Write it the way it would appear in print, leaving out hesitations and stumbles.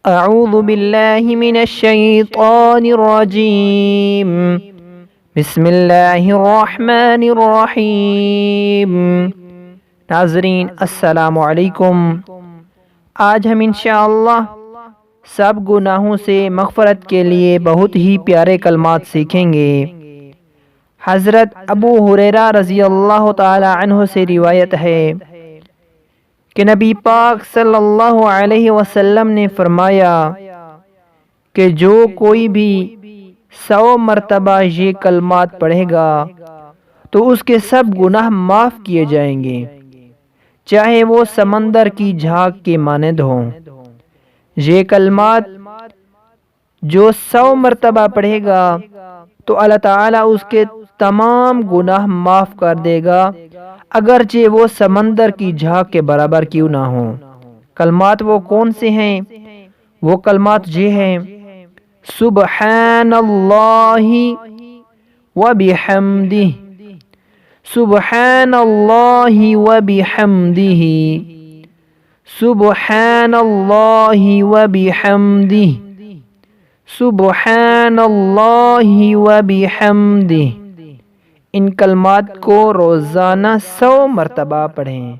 اعوذ باللہ من الشیطان الرجیم بسم اللہ الرحمن الرحیم۔ ناظرین السلام علیکم۔ آج ہم انشاءاللہ سب گناہوں سے مغفرت کے لیے بہت ہی پیارے کلمات سیکھیں گے۔ حضرت ابو ہریرہ رضی اللہ تعالی عنہ سے روایت ہے کہ نبی پاک صلی اللہ علیہ وسلم نے فرمایا کہ جو کوئی بھی 100 مرتبہ یہ کلمات پڑھے گا تو اس کے سب گناہ معاف کیے جائیں گے، چاہے وہ سمندر کی جھاگ کے مانند ہوں۔ یہ کلمات جو 100 مرتبہ پڑھے گا تو اللہ تعالیٰ اس کے تمام گناہ معاف کر دے گا، اگرچہ وہ سمندر کی جھاگ کے برابر کیوں نہ ہوں۔ کلمات وہ کون سے ہیں؟ وہ کلمات یہ ہیں: سبحان اللہ وبحمدہ، سبحان اللہ وبحمدہ، سبحان اللہ وبحمدہ، سبحان اللہ وبحمدہ۔ ان کلمات کو روزانہ 100 مرتبہ پڑھیں۔